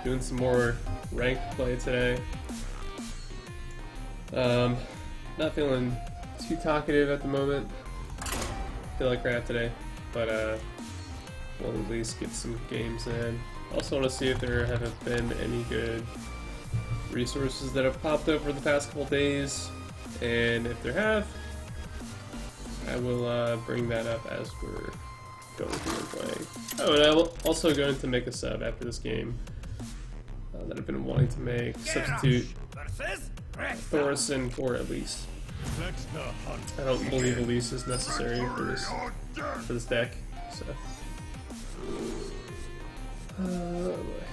Doing some more ranked play today. Not feeling too talkative at the moment. Feel like crap today, but we'll at least get some games in. Also want to see if there haven't been any good resources that have popped up for the past couple days, and if there have, I will bring that up as we're going through and playing. Oh, and I will also going to make a sub after this game that I've been wanting to make. Substitute Thorson for Elise. I don't believe Elise is necessary for this deck, so. Oh boy.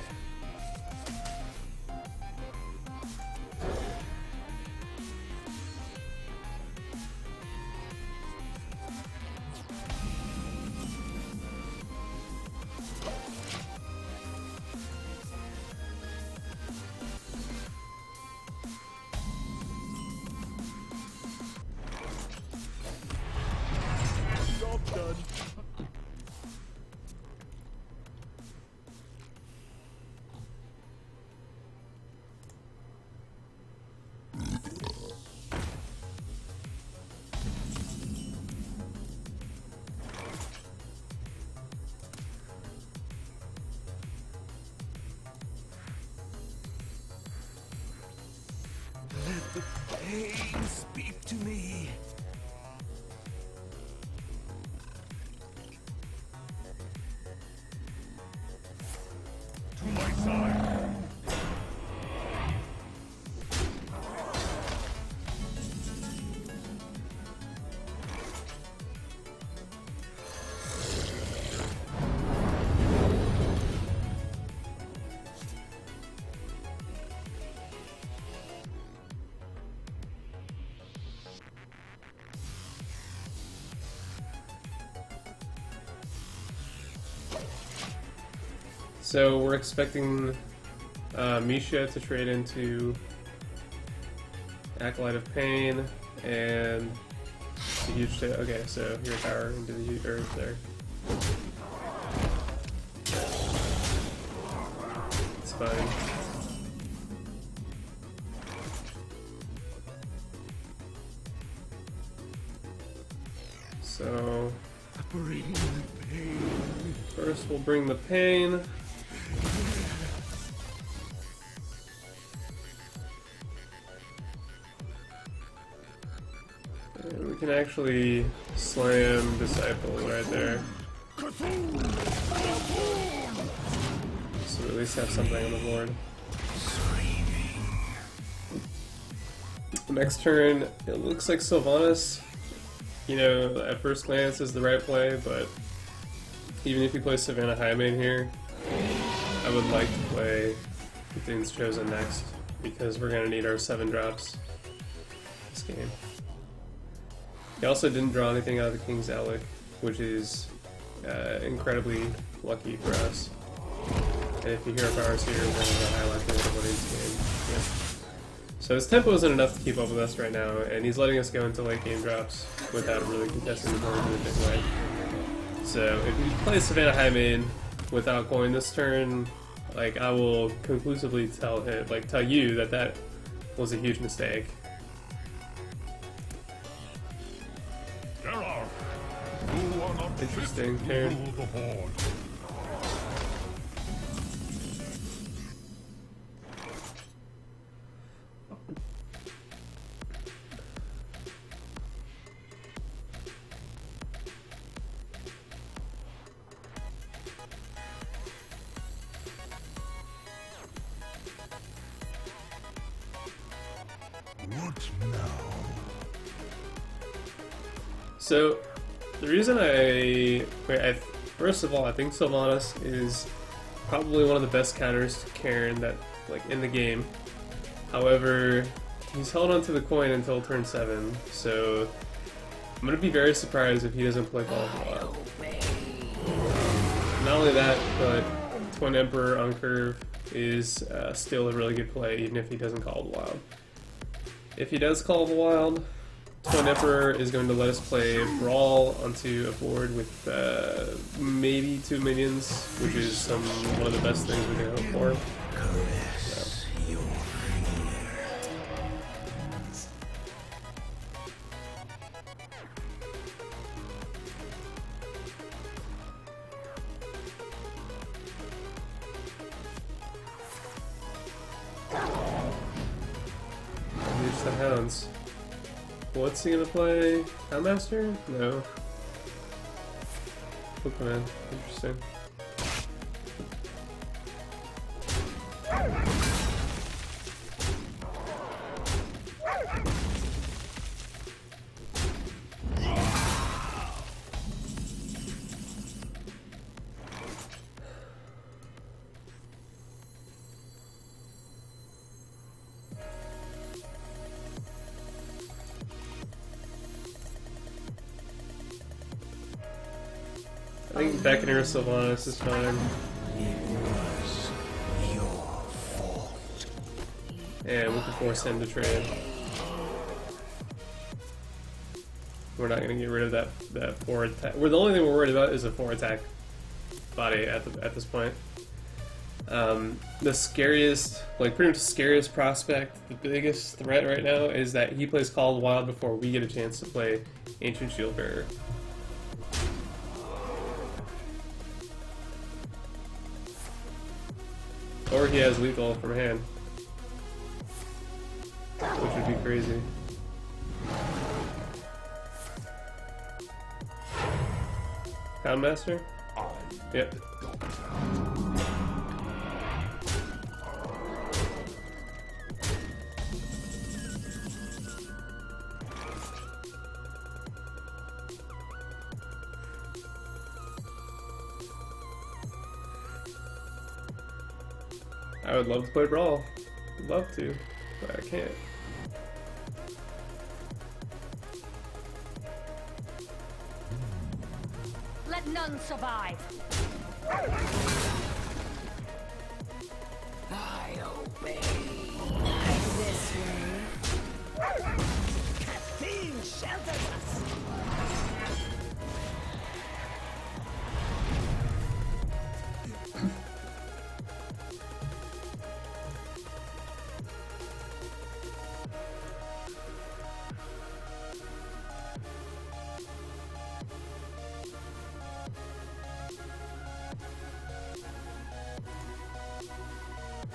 Pain, speak to me. To my side. So we're expecting Misha to trade into Acolyte of Pain and the huge. Okay, so your power into the huge earth there. It's fine. So first we'll bring the pain. And we can actually slam Disciple right there. So we at least have something on the board. The next turn, it looks like Sylvanas, you know, at first glance is the right play, but even if you play Savannah Highmane here, I would like to play Things Chosen next, because we're going to need our 7 drops this game. He also didn't draw anything out of the King's Outlook, which is incredibly lucky for us. And if you hear powers here, we're going to high likelihood of winning this game. Yeah. So his tempo isn't enough to keep up with us right now, and he's letting us go into late game drops without really contesting the board in a big way. So if you play Savannah Highmane without going this turn, like, I will conclusively tell him, like, tell you that that was a huge mistake. Interesting turn. What now? So, the reason first of all, I think Sylvanas is probably one of the best counters to Karin that, like, in the game. However, he's held onto the coin until turn 7, so I'm gonna be very surprised if he doesn't play Call of the Wild. Not only that, but Twin Emperor on curve is still a really good play, even if he doesn't Call of the Wild. If he does Call of the Wild, Twin Emperor is going to let us play Brawl onto a board with maybe 2 minions, which is one of the best things we can hope for. said Hounds. What's he gonna play? Houndmaster? No. Pokemon. Interesting. I think Beckoner Sylvanas is fine. And we can force him to trade. We're not going to get rid of that 4 attack. The only thing we're worried about is a 4 attack body at this point. The scariest, like pretty much the scariest prospect, the biggest threat right now is that he plays Call of the Wild before we get a chance to play Ancient Shieldbearer. Or he has lethal from hand, which would be crazy. Houndmaster? Yep. I would love to play Brawl. I'd love to, but I can't. Let none survive. I obey. This way. Caffeine shelters us.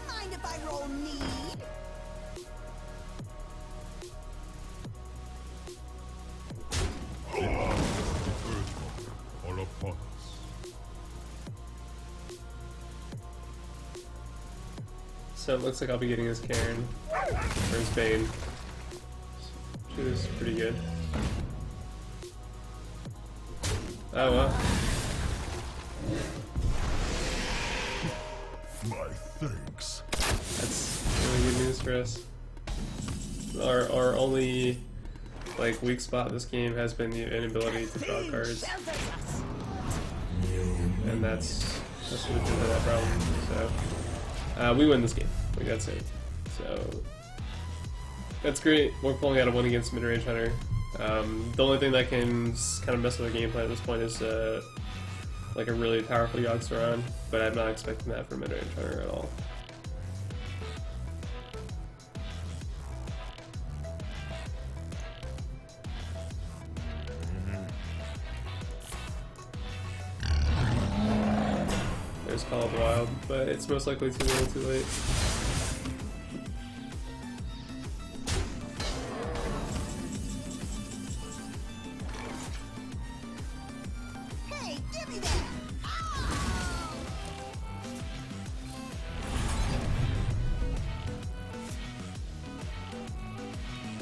Mind if I roll need? All upon us. So it looks like I'll be getting his Karen, or his Bane, which is pretty good. Oh well. My thanks. That's really good news for us. Our only like weak spot in this game has been the inability to draw cards, and that's what we did to that problem. So we win this game. Like that's it. So that's great. We're pulling out a win against Midrange Hunter. The only thing that can kind of mess with the gameplay at this point is like a really powerful Yogg-Saron, but I'm not expecting that from Midrange Hunter at all. There's Call of the Wild, but it's most likely too little too late. Hey, give me that!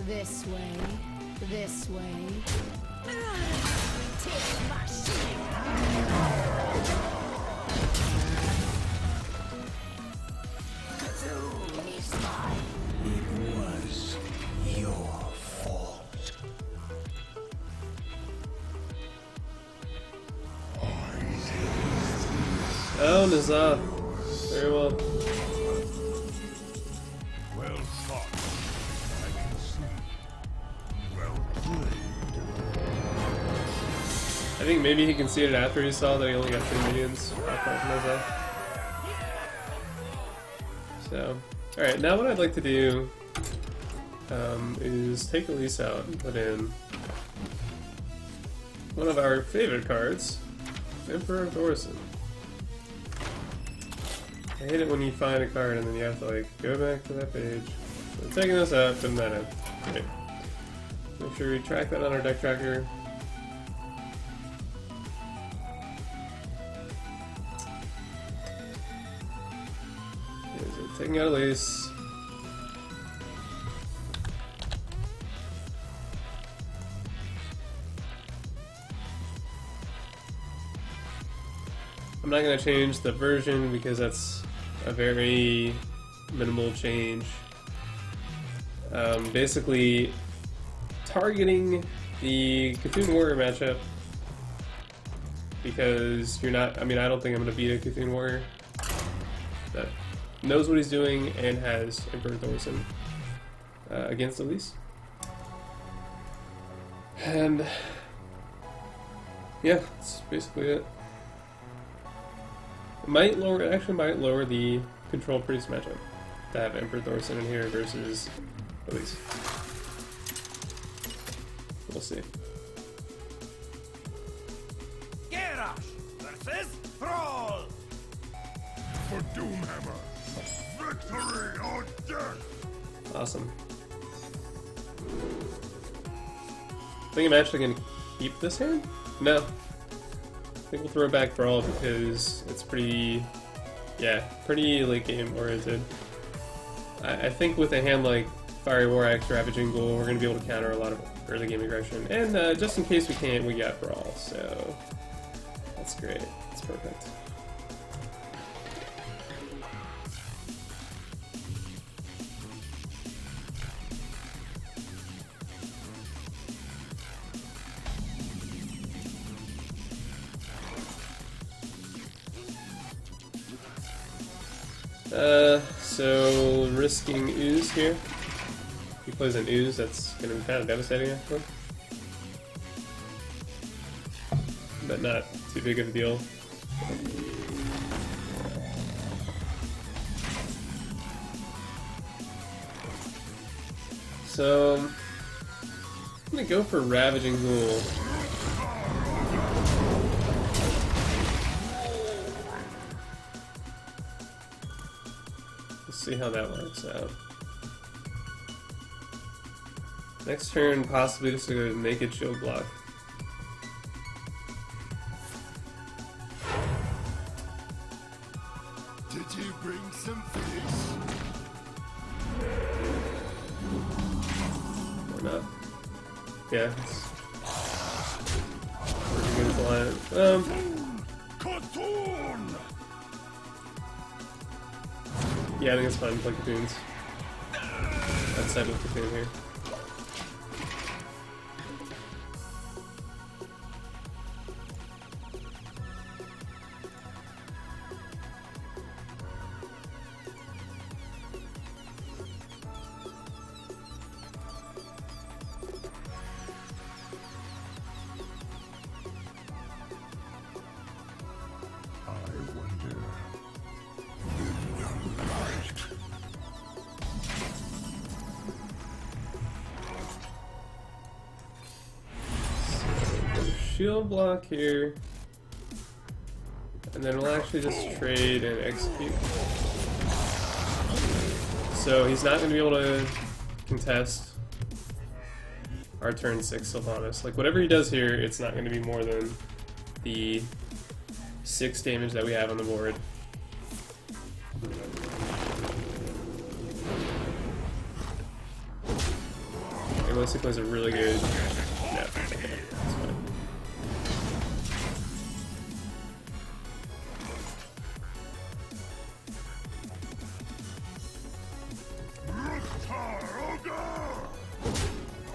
This way. This way. Take my shield! It was your fault. Oh, Nazah. Very well. Well fought. I can see. Well played. I think maybe he conceded after he saw that he only got 3 minions off of Nazah. So, alright, now what I'd like to do is take Elise out and put in one of our favorite cards, Emperor Thorson. I hate it when you find a card and then you have to like go back to that page. So taking this out, putting that in. Great. Make sure we track that on our deck tracker. Taking out Elise. I'm not going to change the version because that's a very minimal change. Basically, targeting the Cthulhu Warrior matchup because you're not. I mean, I don't think I'm going to beat a Cthulhu Warrior that knows what he's doing and has Emperor Thorson against Elise. And yeah, that's basically it. It actually might lower the Control Priest matchup to have Emperor Thorson in here versus Elise. We'll see. Garrosh versus Thrall. For Doomhammer, victory or death! Awesome. I think I'm actually going to keep this hand? No. I think we'll throw it back for all because it's pretty late game oriented. I think with a hand like Fiery War Axe, Ravaging Ghoul, we're going to be able to counter a lot of early game aggression. And just in case we can't, we got Brawl, so that's great. That's perfect. So risking Ooze here. If he plays an Ooze, that's going to be kind of devastating, actually. But not too big of a deal. So I'm going to go for Ravaging Ghoul. See how that works out. Next turn, possibly just a naked shield block. Did you bring some fish? Or not. Yeah, it's pretty good blind. Cartoon! Yeah, I think it's fine to play Cthulhu's. Let's side with Cthulhu here. I wonder. Shield block here. And then we'll actually just trade and execute. So he's not going to be able to contest our turn 6 Sylvanas. Like, whatever he does here, it's not going to be more than the 6 damage that we have on the board. Unless he plays a really good... No, okay, that's fine.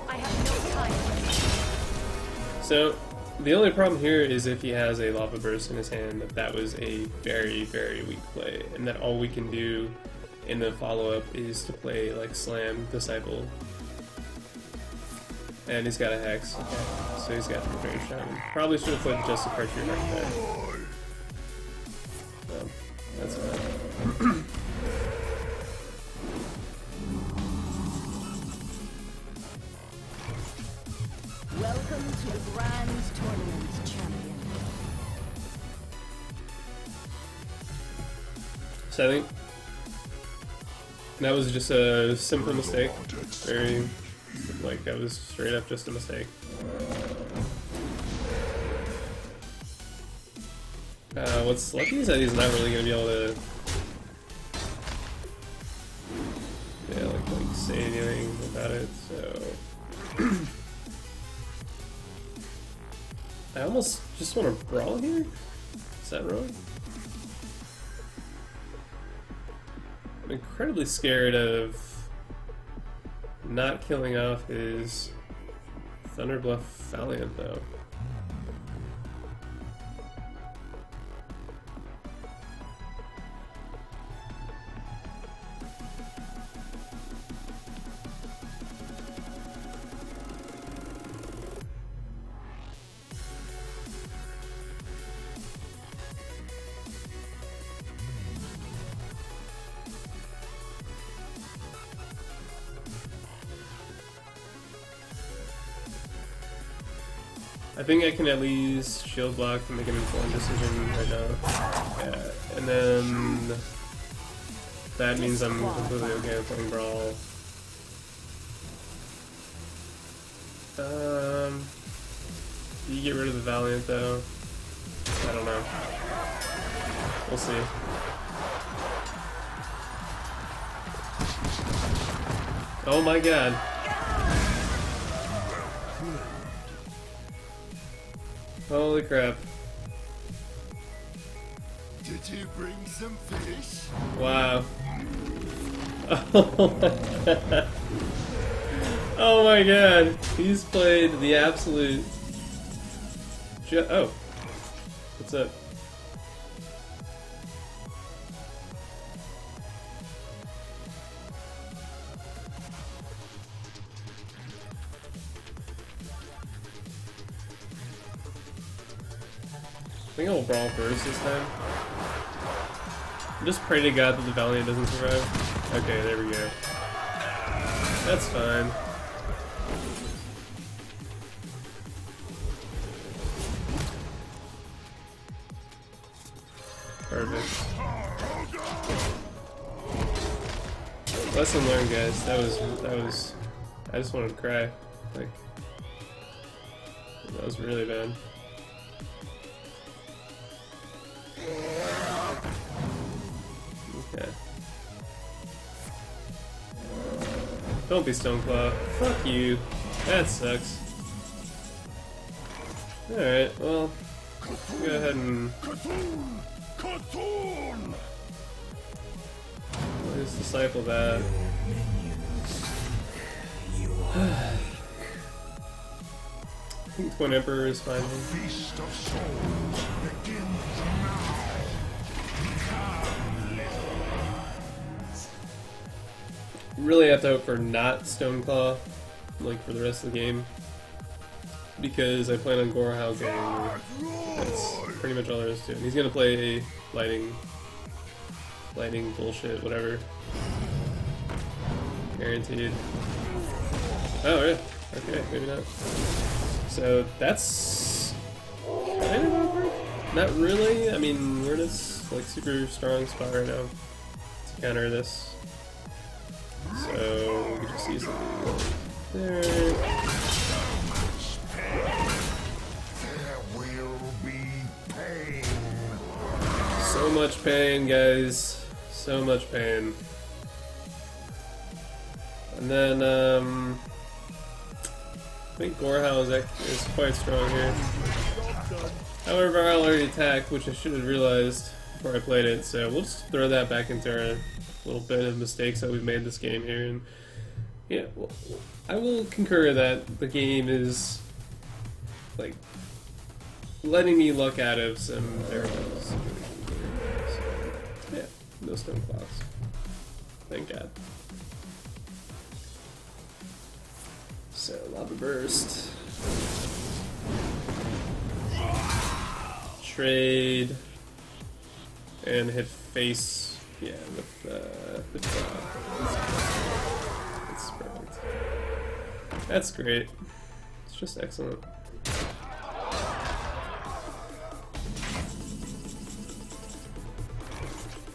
I have no time. So, the only problem here is if he has a Lava Burst in his hand, that was a very, very weak play, and that all we can do in the follow-up is to play, like, Slam, Disciple. And he's got a Hex, okay. So he's got the range down. Probably should have played just a Cartridge Architect. So, that's fine. Welcome to the Grand Tournament, champion. So I think That was just a simple mistake. Very, like, that was straight up just a mistake. What's lucky is that he's not really gonna be able to, yeah, like say anything about it. So I almost just want to brawl here. Is that wrong? I'm incredibly scared of not killing off his Thunderbluff Valiant, though. I think I can at least shield block to make an informed decision right now. Yeah, and then that means I'm completely okay with playing Brawl. Do you get rid of the Valiant though? I don't know. We'll see. Oh my god. Holy crap. Did you bring some fish? Wow. Oh my god. Oh my god. He's played the absolute... Oh. What's up? I think I'll brawl first this time. Just pray to God that the Valiant doesn't survive. Okay, there we go. That's fine. Perfect. Lesson learned, guys. That was. I just wanted to cry. Like, that was really bad. Okay. Don't be Stoneclaw. Fuck you. That sucks. Alright, well, go ahead and... Let's disciple that. I think Twin Emperor is fine. Feast of souls begins now. Really have to hope for not Stoneclaw, like, for the rest of the game. Because I plan on Gorehao getting... That's pretty much all there is to it. And he's gonna play lightning bullshit, whatever. Guaranteed. Oh, yeah. Okay, maybe not. So that's kind of awkward. Not really. I mean, we're in this like super strong spot right now to counter this. So we can just use it there. There will be pain. So much pain, guys. So much pain. And then I think Gorehao is quite strong here. However, I already attacked, which I should have realized before I played it, so we'll just throw that back into our little bit of mistakes that we've made this game here. And yeah, well, I will concur that the game is like letting me luck out of some variables. So, yeah, no Stoneclaws. Thank God. So, Lava Burst. Trade. And hit face. Yeah, with it's perfect. That's great. It's just excellent.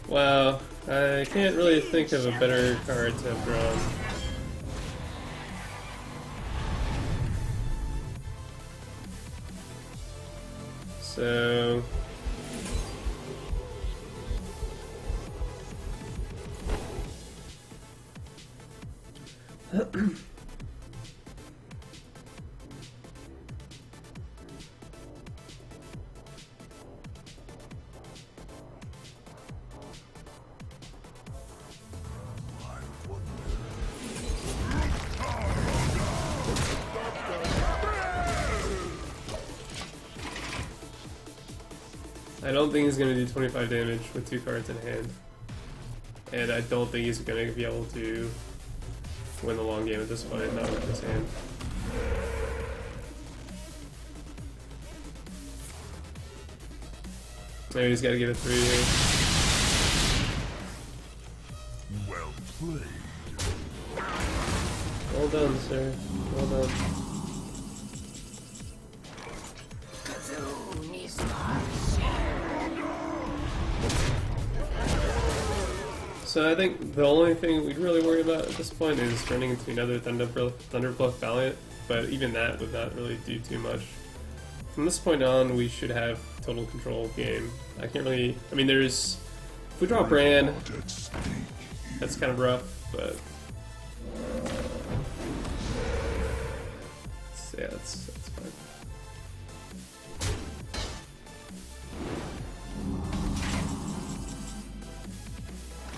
Wow. I can't really think of a better card to have drawn. So I don't think he's going to do 25 damage with 2 cards in hand. And I don't think he's going to be able to win the long game at this point, not with his hand. Maybe he's got to give it 3 here. Well played. Well done, sir. Well done. So I think the only thing we'd really worry about at this point is running into another Thunderbluff Valiant, but even that would not really do too much. From this point on, we should have total control of game. I can't really... I mean, there's... If we draw Bran, that's kind of rough, but... Yeah, that's fine.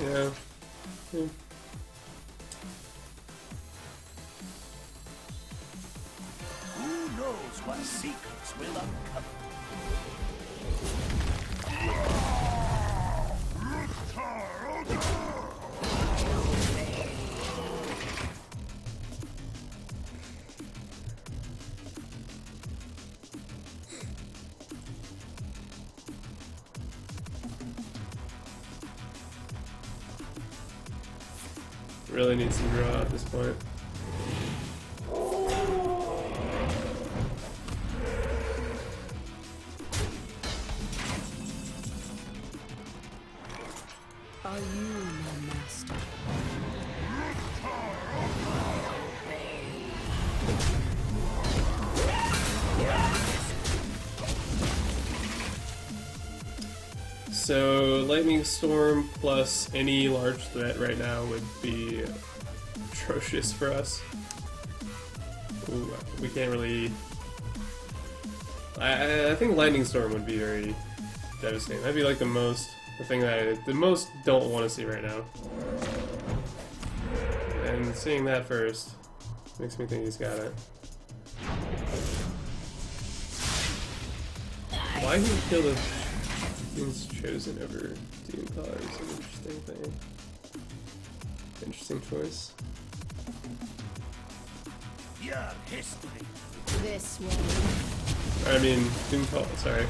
Yeah. Who knows what secrets will uncover? Really need some draw at this point. Are you my master? So, Lightning Storm plus any large threat right now would be atrocious for us. Ooh, we can't really... I think Lightning Storm would be very devastating. That'd be like the thing that I the most don't want to see right now. And seeing that first makes me think he's got it. Why did he kill the Things chosen over Doom Color is an interesting thing. Interesting choice. Your history. This way. I mean, Doom Color, sorry.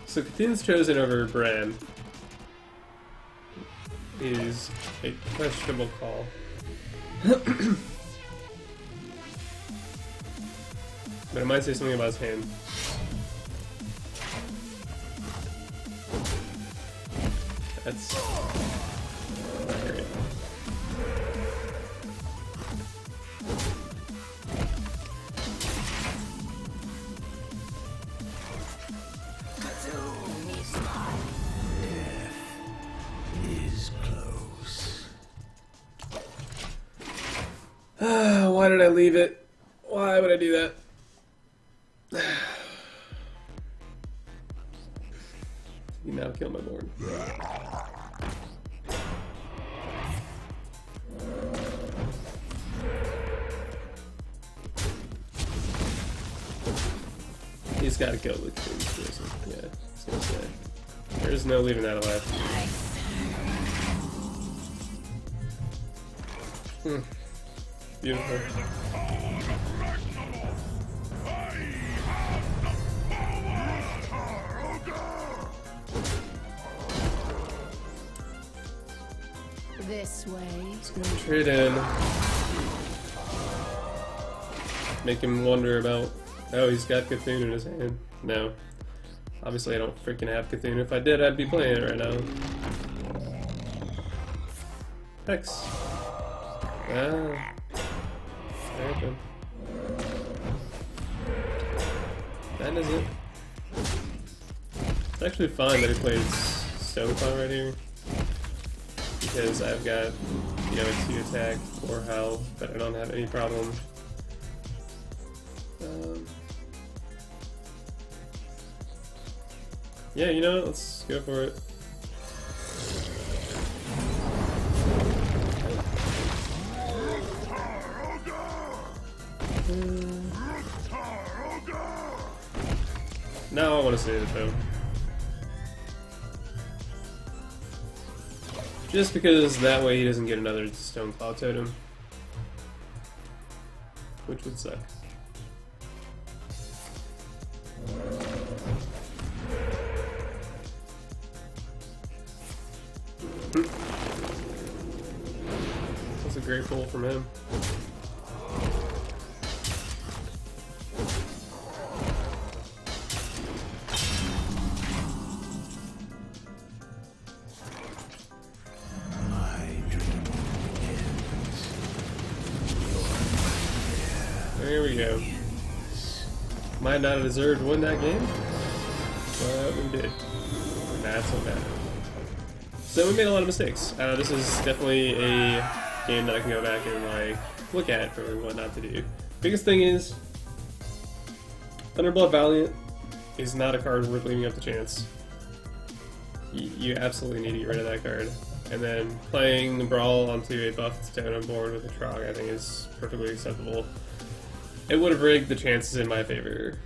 So Cthulhu's chosen over Bran is a questionable call. But it might say something about his hand. That's not great. Is close. Why did I leave it? Why would I do that? You now kill my board. He's got to kill the Cthulhu's. Yeah, I was gonna say. There's no leaving that alive. Beautiful. This way. Trade in. Make him wonder about. Oh, he's got Cthulhu in his hand. No. Obviously I don't freaking have Cthulhu. If I did, I'd be playing it right now. Hex. Ah. There we go. That is it. It's actually fine that he played Stoneclaw right here. Because I've got, you know, a 2 attack or Howl, but I don't have any problem. Yeah, you know what? Let's go for it. Now I want to save it though. Just because that way he doesn't get another Stoneclaw totem. Which would suck. That's a great pull from him. There we go. Might not have deserved to win that game, but we did. And that's what matters. So we made a lot of mistakes. This is definitely a game that I can go back and like look at for what not to do. Biggest thing is Thunderblood Valiant is not a card worth leaving up to chance. You absolutely need to get rid of that card. And then playing the Brawl onto a buffed totem board with a Trog I think is perfectly acceptable. It would have rigged the chances in my favor,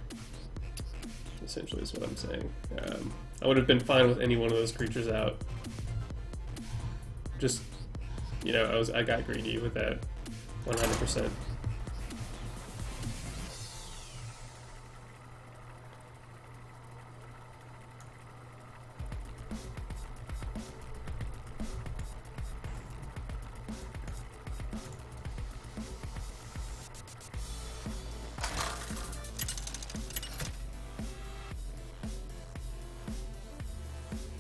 essentially is what I'm saying. I would have been fine with any one of those creatures out. Just, you know, I got greedy with that 100%.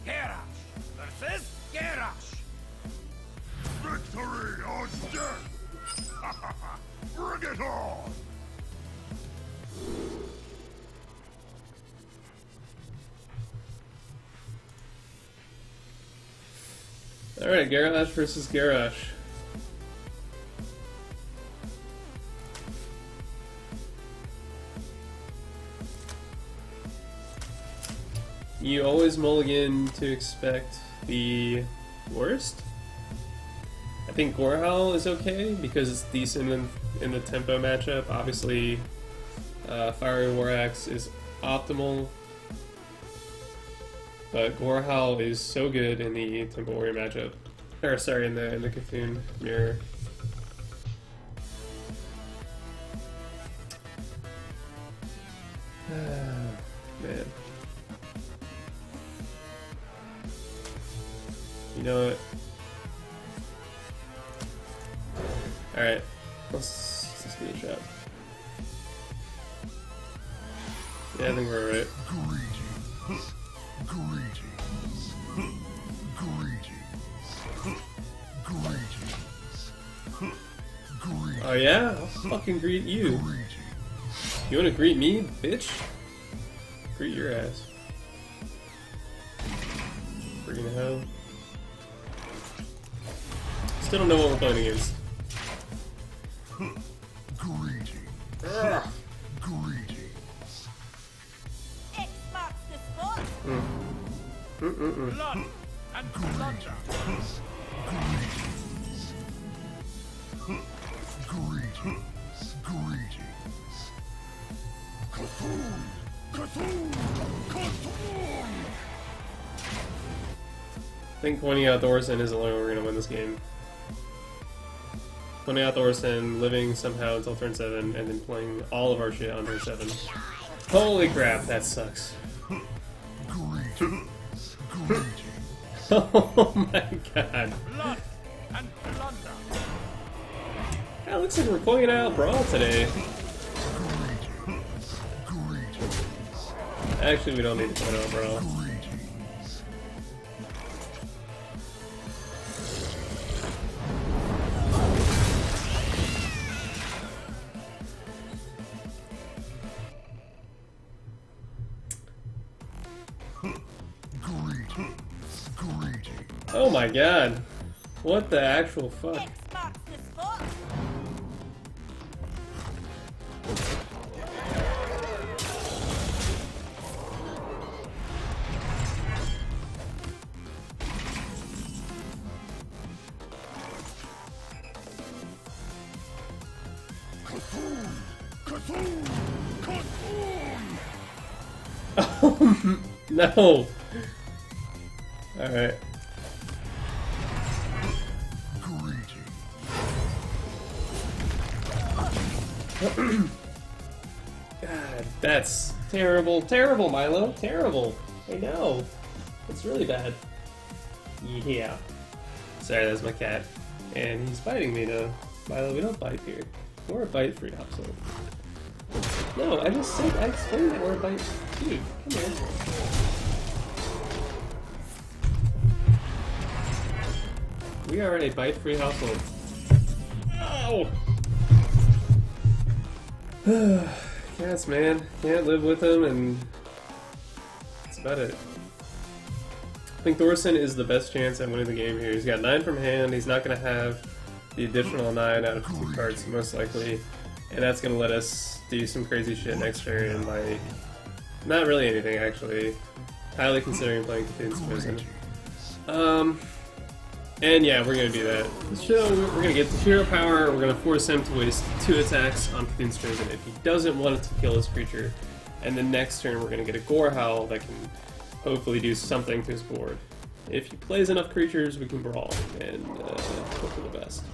Garrosh versus Garrosh. Victory or death! Bring it on! Alright, Garrosh versus Garrosh. You always mulligan to expect the worst. I think Gorehowl is okay because it's decent in the tempo matchup. Obviously, Fiery War Axe is optimal, but Gorehowl is so good in the Tempo Warrior matchup. Or sorry, in the Cthulhu mirror. Man. You know what? Alright, let's give it a shot. Yeah, I think we're alright. Greetings. Greetings. Greetings. Greetings. Greetings. Oh yeah? I'll fucking greet you. Greetings. You wanna greet me, bitch? Greet your ass. Freaking hell. Still don't know what we're playing against. Greetings. Greetings. X marks the spot. Blood and plunder. Greetings. Greetings. Greetings. Cthulhu! Cthulhu! Cthulhu! I think pointing out Thorson is the only way we're gonna win this game. Pointing out Thorson, living somehow until turn 7, and then playing all of our shit on turn 7. Holy crap, that sucks. Greetings. Greetings. Oh my god. Blood and plunder. Yeah, it looks like we're playing out Brawl today. Greetings. Greetings. Actually, we don't need to point out Brawl. Oh my god. What the actual fuck? X marks the spot. Oh no. Alright. God, that's terrible. Terrible, Milo. Terrible. I know. It's really bad. Yeah. Sorry, that's my cat. And he's biting me now. Milo, we don't bite here. We're a bite-free household. No, I just said, I explained that we're a bite. Dude, come here. We are in a bite-free household. Oh! Yes, man. Can't live with him, and that's about it. I think Thorson is the best chance at winning the game here. He's got 9 from hand. He's not going to have the additional 9 out of 2 cards, most likely. And that's going to let us do some crazy shit next turn, like... Not really anything, actually. Highly considering playing Cthulhu's Prison. And yeah, we're gonna do that. So we're gonna get the hero power, we're gonna force him to waste 2 attacks on Cthulhu's Prison if he doesn't want to kill his creature. And then next turn we're gonna get a Gore Howl that can hopefully do something to his board. If he plays enough creatures, we can brawl and hope for the best.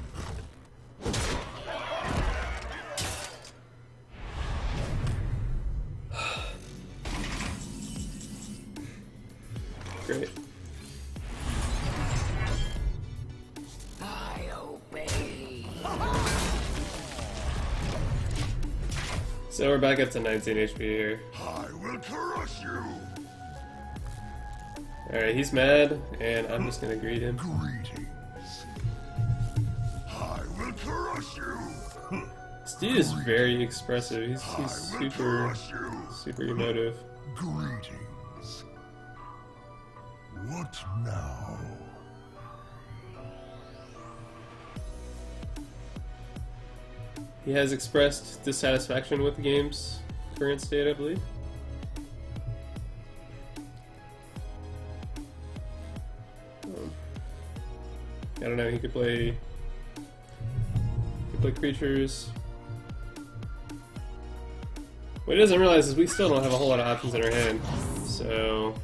Great. I obey. So we're back up to 19 HP here. I will crush you. Alright, he's mad, and I'm just gonna greet him. Greetings. I will crush you. This dude is very expressive. He's I will super, crush you. super emotive. Greetings. What now? He has expressed dissatisfaction with the game's current state, I believe. I don't know, he could play creatures. What he doesn't realize is we still don't have a whole lot of options in our hand, so...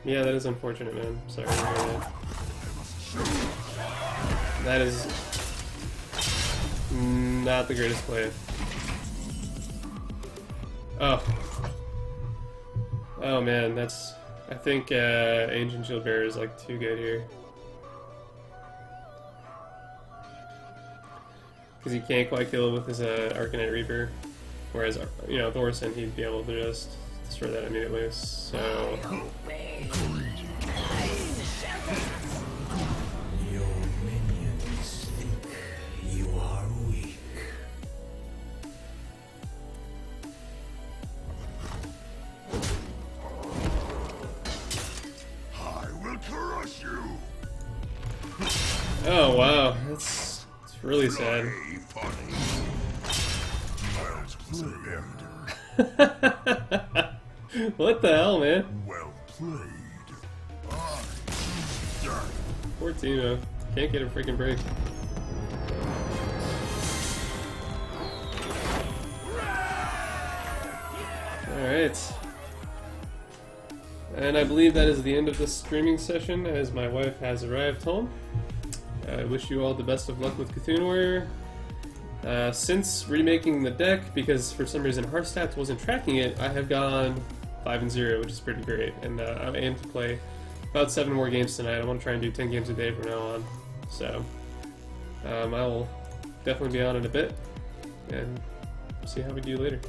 yeah, that is unfortunate, man. Sorry to hear that. That is not the greatest play. Oh. Oh man, that's... I think Ancient Shield Bearer is like too good here. Because he can't quite kill it with his Arcanite Reaper. Whereas, you know, Thorson, he'd be able to just destroy that immediately, so... Your minions think you are weak. I will crush you. Oh wow, it's really sad. Hey, funny. Well played. What the hell, man? Well played. Poor Timo. Can't get a freaking break. Alright. And I believe that is the end of this streaming session, as my wife has arrived home. I wish you all the best of luck with Cthulhu Warrior. Since remaking the deck, because for some reason Hearthstats wasn't tracking it, I have gone 5-0, which is pretty great. And I aim to play about 7 more games tonight. I want to try and do 10 games a day from now on. So, I will definitely be on in a bit, and see how we do later.